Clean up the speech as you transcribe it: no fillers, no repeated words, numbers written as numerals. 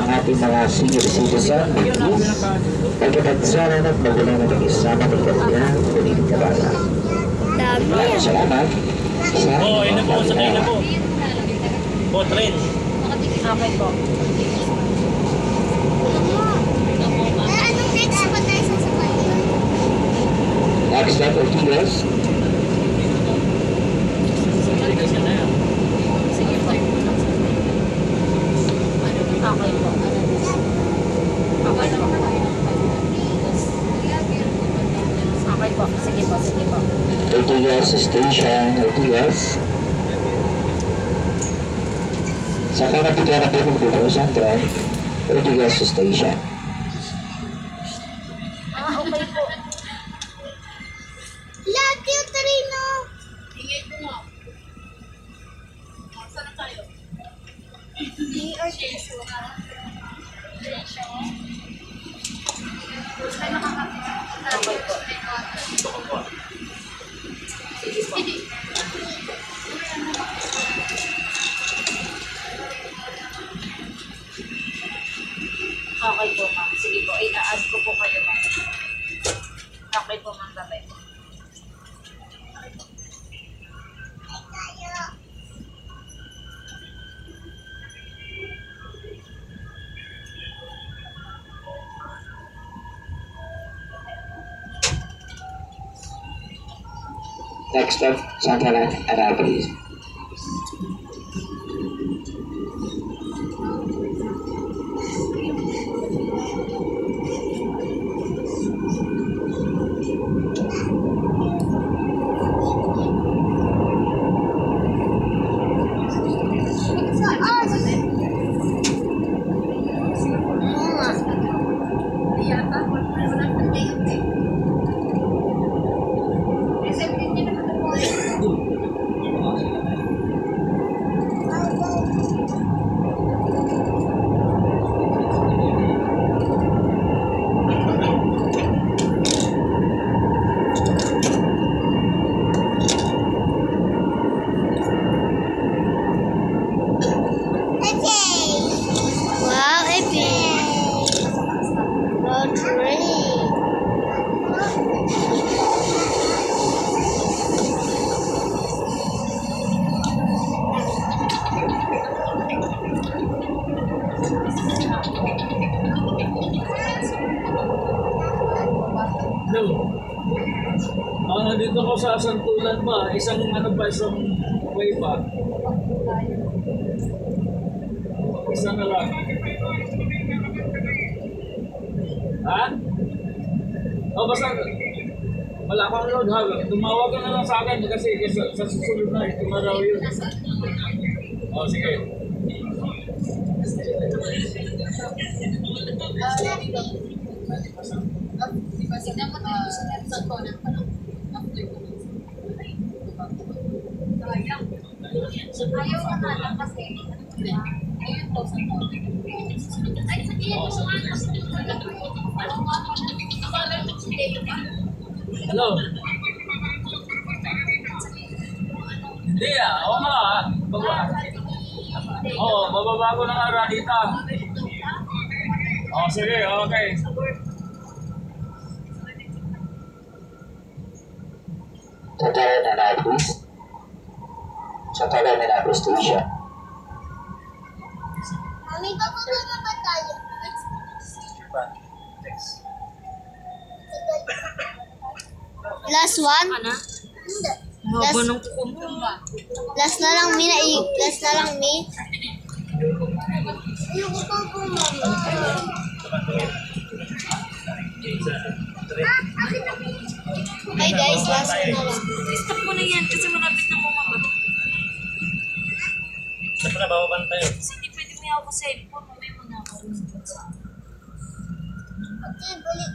ang ating mga senior citizen, pagkatagsara at magulang na mag-isama ng kanya, kuling kabata. Maraming salamat sa ayun na po, sakay na po. Train. Okay po. Anong next pa tayo sa sakay? Next step, Ortigas. Sige po. Okay po. Okay po. Sige po, sige po. Ortigas Station, Ortigas. Sa kanapigyan ng Bukong Central, Ortigas Station. Okay po. Lagi yung tarino. Ingay ko mo. Saan tayo? or Jesu? Okay po. Sige po. Okay po, ma'am. Sige po. Ina-add ko po kayo, ma'am. Okay po, ma'am. Bye-bye po. Next up, Santalan, Annapolis. Wow, epic! Road trip! Hello. Nandito ko sa Santulan pa. Isang way pa. Isa na lang. Ha? O basta wala kang load ha. Tumawag ka na lang sa akin kasi sa susunod na ito na raw yun. O sige. Tignan mo tayo sa Santolan pa lang. Ayaw na nga lang kasi. Ayun po, Santolan. Ay, sa iyan mo nga. Hello? Hindi oo nga bababa ko ng Aranita. Sige, okay. Santalan, Annapolis. Santalan, Annapolis Station. Mami, bababa na ba tayo? Last one? Hindi. Last na lang, Mi. Last na lang, Mi. Ayoko pa po, Mama. Hi guys, last one na lang. Stop mo na yan kasi malapit na bumaba. Saan pa na bababa tayo? Kasi hindi pwede may ako sa cellphone. Mamaya mo na ako. Okay, balik.